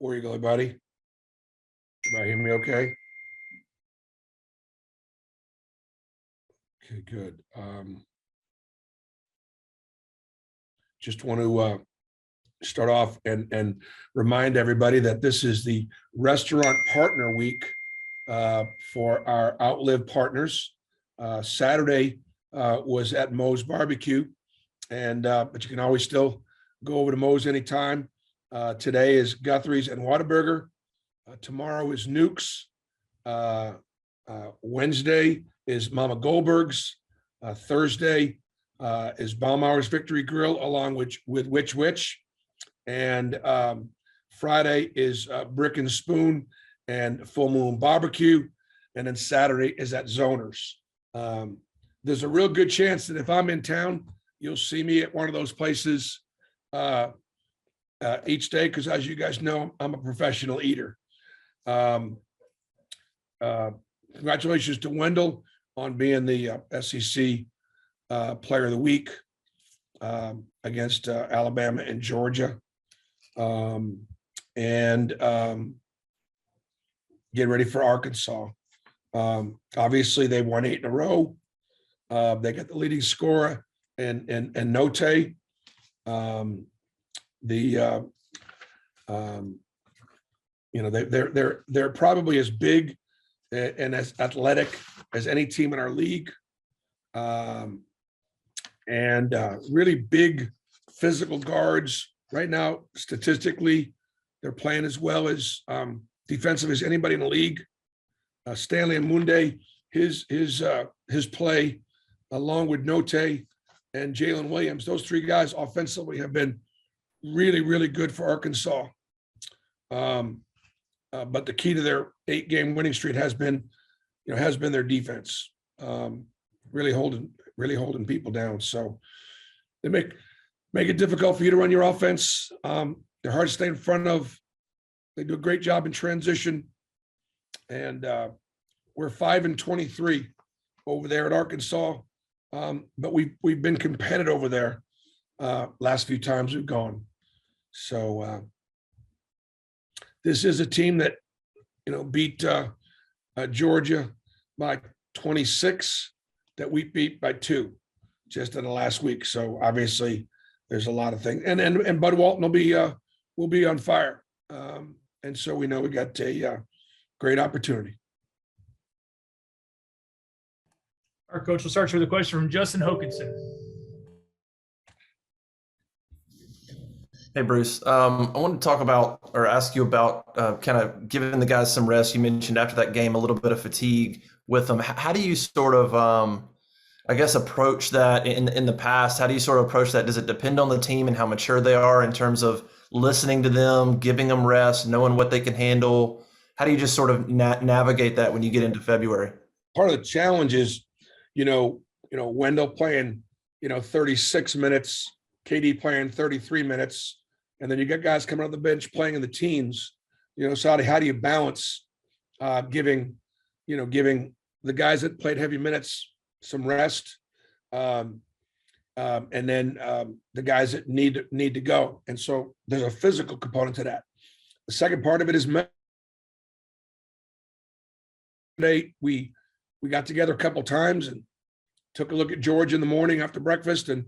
Where you going, buddy? Everybody hear me okay? Okay, good. Just want to start off and remind everybody that this is the Restaurant Partner Week for our Outlive partners. Saturday was at Moe's Barbecue, and but you can always still go over to Moe's anytime. Today is Guthrie's and Whataburger. Tomorrow is Nuke's. Wednesday is Mama Goldberg's. Thursday is Baumauer's Victory Grill, along with Which. And Friday is Brick and Spoon and Full Moon Barbecue. And then Saturday is at Zoners. There's a real good chance that if I'm in town, you'll see me at one of those places each day, because as you guys know, I'm a professional eater. Congratulations to Wendell on being the SEC Player of the Week against Alabama and Georgia. And get ready for Arkansas. Obviously, they won 8 in a row. They got the leading scorer and Notae. They're probably as big and as athletic as any team in our league, and really big physical guards. Right now, statistically, they're playing as well as defensive as anybody in the league. Stanley Amunde, his play, along with Notae and Jalen Williams, those 3 guys offensively have been really, really good for Arkansas. But the key to their 8-game winning streak has been their defense, really holding people down. So they make it difficult for you to run your offense. They're hard to stay in front of. They do a great job in transition, and we're 5-23 over there at Arkansas. But we've been competitive over there last few times we've gone. So this is a team that beat Georgia by 26, that we beat by 2 just in the last week. So obviously there's a lot of things, and Bud Walton will be on fire, and so we know we got a great opportunity. Our coach will start with a question from Justin Hokanson. Hey, Bruce. I wanted to talk about, or ask you about kind of giving the guys some rest. You mentioned after that game a little bit of fatigue with them. How do you sort of, approach that in the past? How do you sort of approach that? Does it depend on the team and how mature they are in terms of listening to them, giving them rest, knowing what they can handle? How do you just sort of navigate that when you get into February? Part of the challenge is, Wendell playing, 36 minutes, KD playing 33 minutes. And then you got guys coming on the bench playing in the teens, so how do you balance giving the guys that played heavy minutes some rest, and then the guys that need to go. And so there's a physical component to that. The second part of it is we got together a couple of times and took a look at Georgia in the morning after breakfast, and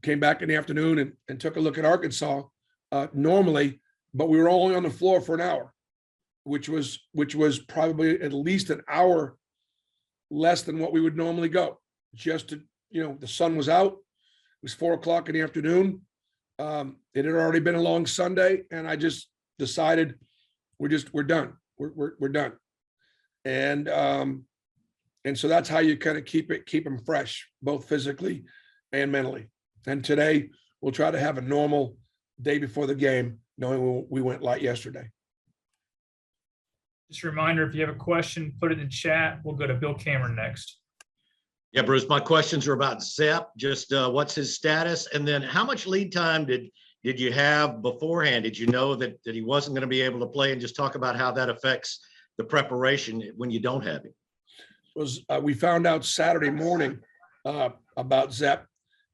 came back in the afternoon and took a look at Arkansas normally, but we were only on the floor for an hour, which was probably at least an hour less than what we would normally go. Just to, the sun was out. It was 4 o'clock in the afternoon. It had already been a long Sunday, and I just decided we're done. We're done. And so that's how you kind of keep them fresh, both physically and mentally. And today we'll try to have a normal day before the game, knowing we went light yesterday. Just a reminder, if you have a question, put it in chat. We'll go to Bill Cameron next. Yeah, Bruce, my questions are about Zep. Just what's his status? And then how much lead time did you have beforehand? Did you know that he wasn't going to be able to play? And just talk about how that affects the preparation when you don't have him. We found out Saturday morning about Zep,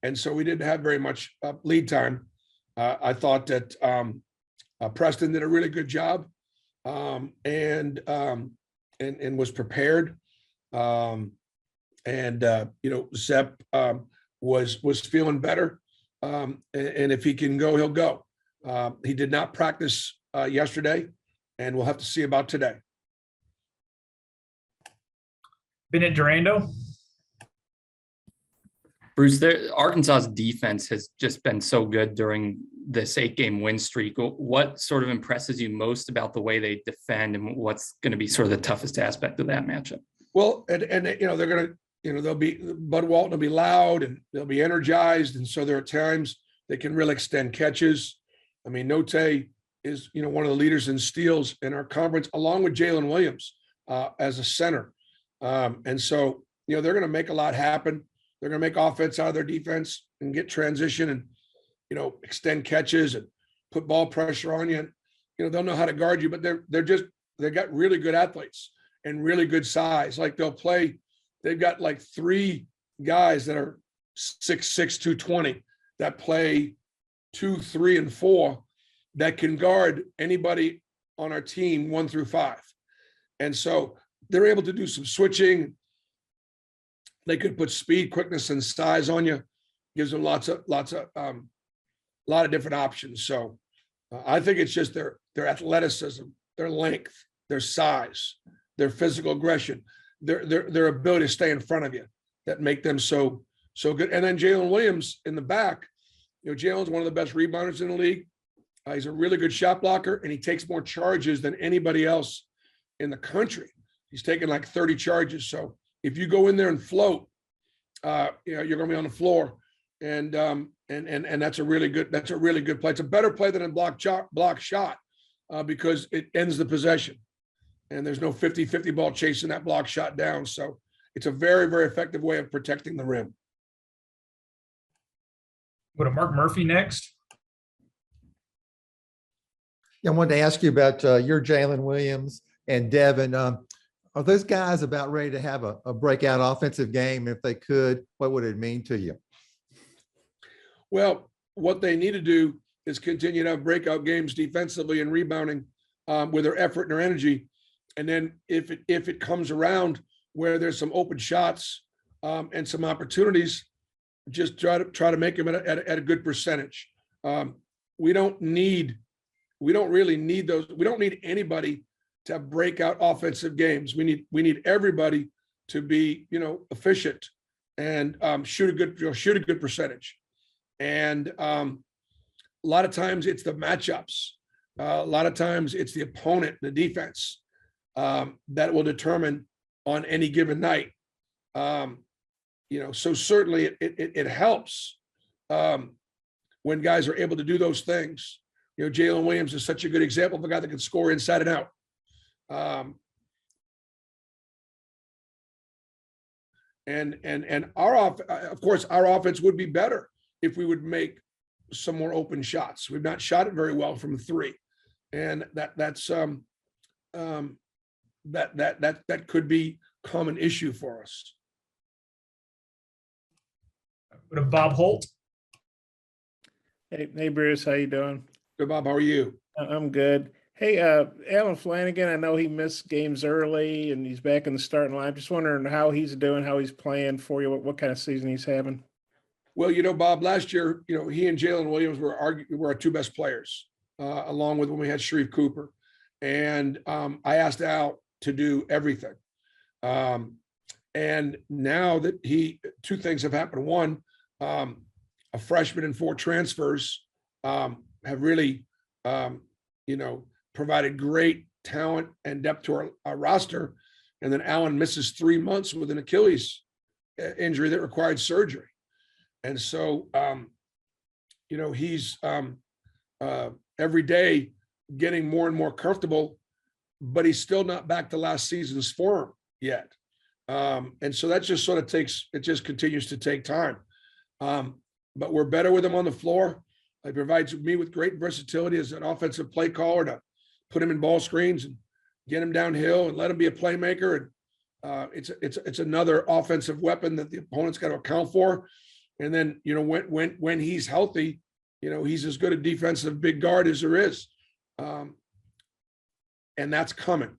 and so we didn't have very much lead time. I thought that Preston did a really good job, and was prepared. Zep was feeling better, and if he can go, he'll go. He did not practice yesterday, and we'll have to see about today. Bennett Durando. Bruce, Arkansas's defense has just been so good during this 8-game win streak. What sort of impresses you most about the way they defend, and what's going to be sort of the toughest aspect of that matchup? Well, and they're going to, they'll be, Bud Walton will be loud and they'll be energized. And so there are times they can really extend catches. I mean, Notae is, one of the leaders in steals in our conference, along with Jalen Williams as a center. And so, they're going to make a lot happen. They're going to make offense out of their defense and get transition and, extend catches and put ball pressure on you. And, they'll know how to guard you, but they've got really good athletes and really good size. Like they've got like 3 guys that are 6'6", 220 that play 2, 3, and 4 that can guard anybody on our team 1 through 5. And so they're able to do some switching. They could put speed, quickness, and size on you. Gives them a lot of different options. So I think it's just their athleticism, their length, their size, their physical aggression, their ability to stay in front of you that make them so good. And then Jalen Williams in the back. Jalen's one of the best rebounders in the league. He's a really good shot blocker, and he takes more charges than anybody else in the country. He's taken like 30 charges. So if you go in there and float, you're going to be on the floor, and that's a really good play. It's a better play than a block shot because it ends the possession, and there's no 50-50 ball chasing that block shot down. So it's a very, very effective way of protecting the rim. Go to Mark Murphy next. I wanted to ask you about your Jalen Williams and Devin. Are those guys about ready to have a breakout offensive game? If they could, what would it mean to you? Well, what they need to do is continue to have breakout games defensively and rebounding with their effort and their energy. And then if it comes around where there's some open shots and some opportunities, just try to make them at a good percentage. We don't really need those. We don't need anybody to have breakout offensive games. We need everybody to be, efficient and shoot a good percentage. And a lot of times it's the matchups. A lot of times it's the opponent, the defense that will determine on any given night. So certainly it helps when guys are able to do those things. Jalen Williams is such a good example of a guy that can score inside and out. And of course, our offense would be better if we would make some more open shots. We've not shot it very well from 3, and that could be a common issue for us. Go to Bob Holt. Hey, Bruce, how you doing? Good, Bob. How are you? I'm good. Hey, Alan Flanagan, I know he missed games early and he's back in the starting line. Just wondering how he's doing, how he's playing for you, what kind of season he's having. Well, Bob, last year, he and Jalen Williams were our 2 best players, along with when we had Sharif Cooper. And I asked Al to do everything. And now that 2 things have happened. One, a freshman and 4 transfers have really, provided great talent and depth to our roster. And then Allen misses 3 months with an Achilles injury that required surgery. And so, he's every day getting more and more comfortable, but he's still not back to last season's form yet. And so that just sort of just continues to take time. But we're better with him on the floor. He provides me with great versatility as an offensive play caller to put him in ball screens and get him downhill and let him be a playmaker. And it's another offensive weapon that the opponent's got to account for. And then, when he's healthy, he's as good a defensive big guard as there is. And that's coming.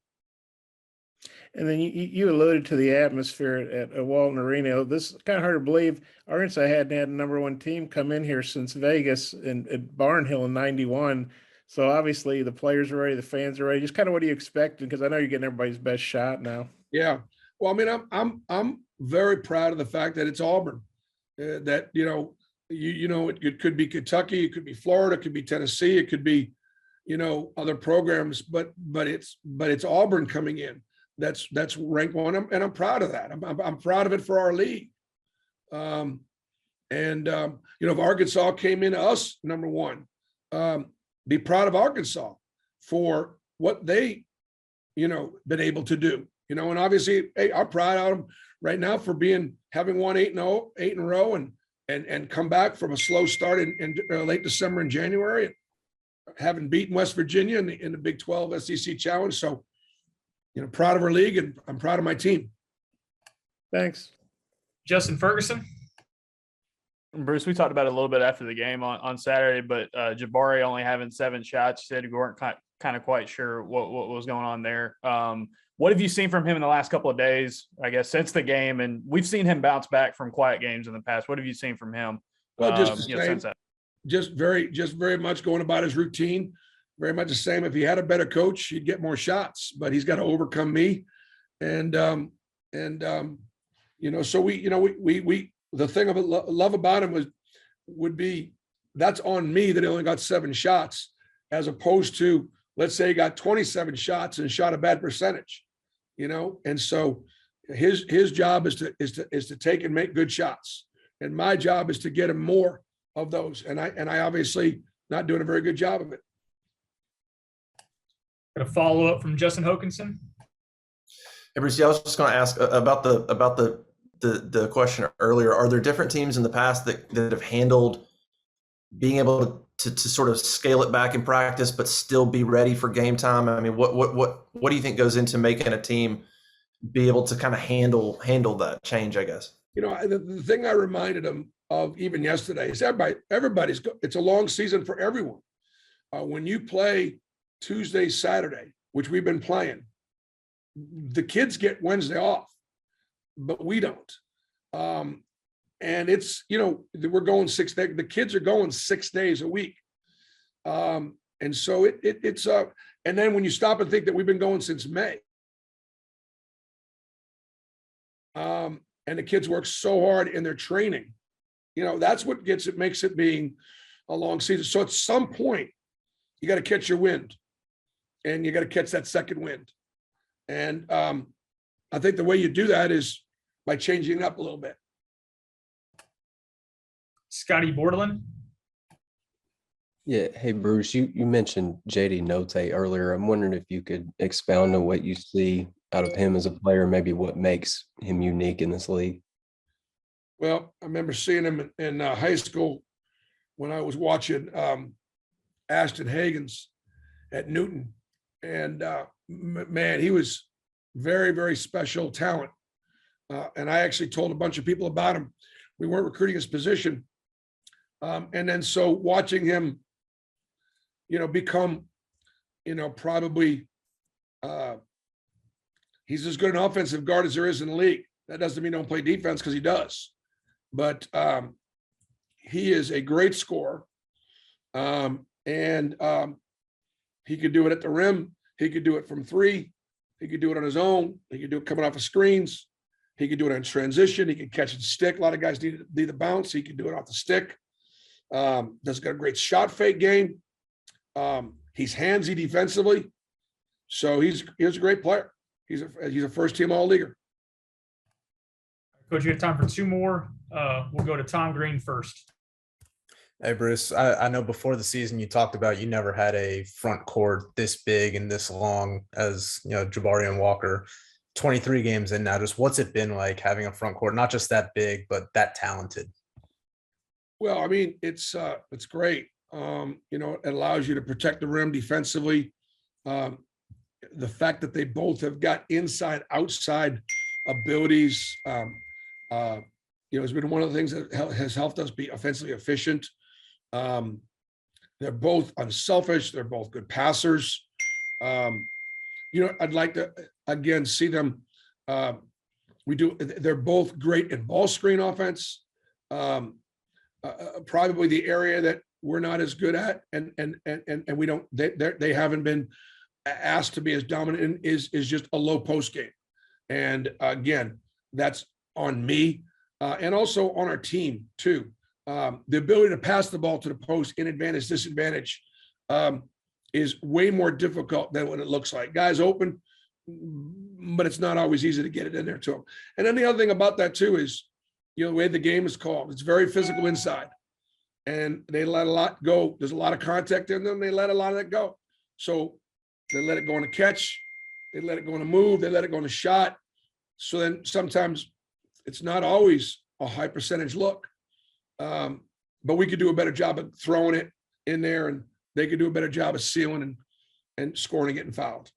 And then you alluded to the atmosphere at Walton Arena. This is kind of hard to believe. Arkansas hadn't had a #1 team come in here since Vegas and at Barnhill in '91. So obviously the players are ready, the fans are ready. Just kind of what do you expect? Because I know you're getting everybody's best shot now. Yeah. Well, I mean, I'm very proud of the fact that it's Auburn. That it could be Kentucky, it could be Florida, it could be Tennessee, it could be other programs, but it's Auburn coming in. That's ranked 1, and I'm proud of that. I'm proud of it for our league. If Arkansas came into us #1, be proud of Arkansas for what they been able to do. And obviously, hey, I'm proud of them right now for having won 8 in a row and come back from a slow start in late December and January, having beaten West Virginia in the Big 12 SEC Challenge. So, proud of our league, and I'm proud of my team. Thanks. Justin Ferguson. Bruce, we talked about it a little bit after the game on Saturday, but Jabari only having 7 shots. You said you weren't kind of quite sure what was going on there. What have you seen from him in the last couple of days, I guess, since the game? And we've seen him bounce back from quiet games in the past. What have you seen from him? Well, since that? Just very much going about his routine. Very much the same. If he had a better coach, he'd get more shots, but he's got to overcome me. So we the thing of love about him would be that's on me that he only got 7 shots, as opposed to, let's say he got 27 shots and shot a bad percentage, and so his job is to take and make good shots. And my job is to get him more of those. And I obviously not doing a very good job of it. Got a follow up from Justin Hokanson. Hey, Bruce, I was just going to ask about the question earlier. Are there different teams in the past that have handled being able to sort of scale it back in practice, but still be ready for game time? I mean, what do you think goes into making a team be able to kind of handle that change, I guess? The thing I reminded him of even yesterday is it's a long season for everyone. When you play Tuesday, Saturday, which we've been playing, the kids get Wednesday off, but we don't. And it's, we're going 6 days, the kids are going 6 days a week. And so it's and then when you stop and think that we've been going since May, and the kids work so hard in their training, that's what makes it being a long season. So at some point, you got to catch your wind, and you got to catch that second wind. And I think the way you do that is by changing it up a little bit. Scotty Bordelin. Yeah. Hey, Bruce, you mentioned JD Notae earlier. I'm wondering if you could expound on what you see out of him as a player, maybe what makes him unique in this league. Well, I remember seeing him in high school when I was watching Ashton Hagens at Newton. And man, he was very, very special talent. And I actually told a bunch of people about him. We weren't recruiting his position. And then so watching him, become, probably he's as good an offensive guard as there is in the league. That doesn't mean he don't play defense, because he does. But he is a great scorer. And he could do it at the rim. He could do it from 3. He could do it on his own. He could do it coming off of screens. He could do it on transition. He could catch and stick. A lot of guys need the bounce. He could do it off the stick. Does got a great shot fake game. He's handsy defensively. So he's a great player. He's a first team all-leaguer. Coach, you have time for 2 more. We'll go to Tom Green first. Hey, Bruce, I know before the season you talked about you never had a front court this big and this long as, Jabari and Walker. 23 games in now, just what's it been like having a front court, not just that big, but that talented? Well, I mean, it's great. It allows you to protect the rim defensively. The fact that they both have got inside, outside abilities, has been one of the things that has helped us be offensively efficient. They're both unselfish. They're both good passers. I'd like to, again, see them. They're both great in ball screen offense. Probably the area that we're not as good at, and they haven't been asked to be as dominant in, is just a low post game. And again, that's on me and also on our team too. The ability to pass the ball to the post in advantage, disadvantage is way more difficult than what it looks like. Guys open, but it's not always easy to get it in there to them. And then the other thing about that too is, the way the game is called, it's very physical inside. And they let a lot go. There's a lot of contact in them. They let a lot of that go. So they let it go on a catch. They let it go on a move. They let it go on a shot. So then sometimes it's not always a high percentage look. But we could do a better job of throwing it in there, and they could do a better job of sealing and scoring and getting fouled.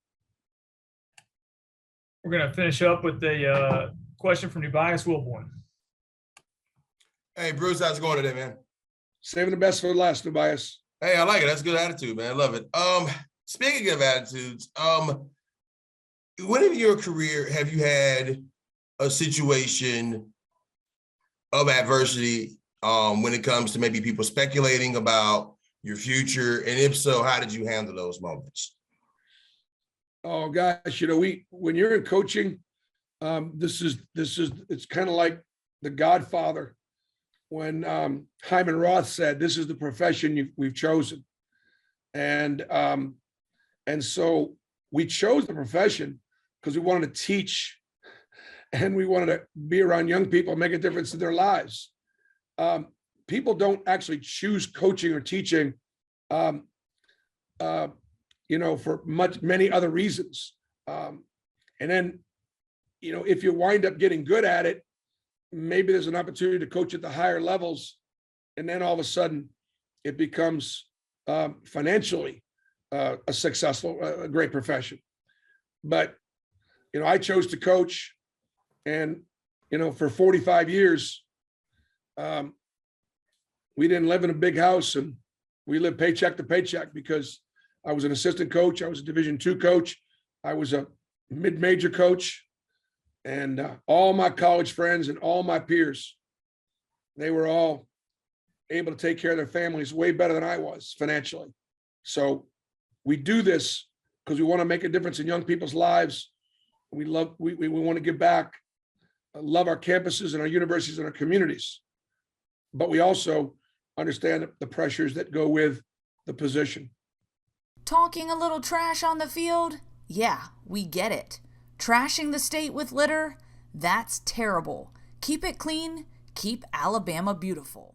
We're going to finish up with a question from Tobias Wilborn. Hey, Bruce, how's it going today, man? Saving the best for last, Tobias. Hey, I like it. That's a good attitude, man. I love it. Speaking of attitudes, when in your career have you had a situation of adversity when it comes to maybe people speculating about your future? And if so, how did you handle those moments? Oh gosh, when you're in coaching, it's kind of like The Godfather when Hyman Roth said, "This is the profession we've chosen," and so we chose the profession because we wanted to teach, and we wanted to be around young people and make a difference in their lives. People don't actually choose coaching or teaching, for many other reasons. And then, if you wind up getting good at it, maybe there's an opportunity to coach at the higher levels. And then all of a sudden it becomes financially a great profession. But, I chose to coach, and, for 45 years, we didn't live in a big house, and we lived paycheck to paycheck because I was an assistant coach. I was a Division II coach. I was a mid-major coach. And all my college friends and all my peers, they were all able to take care of their families way better than I was financially. So we do this because we want to make a difference in young people's lives. We want to give back, love our campuses and our universities and our communities. But we also understand the pressures that go with the position. Talking a little trash on the field? Yeah, we get it. Trashing the state with litter? That's terrible. Keep it clean. Keep Alabama beautiful.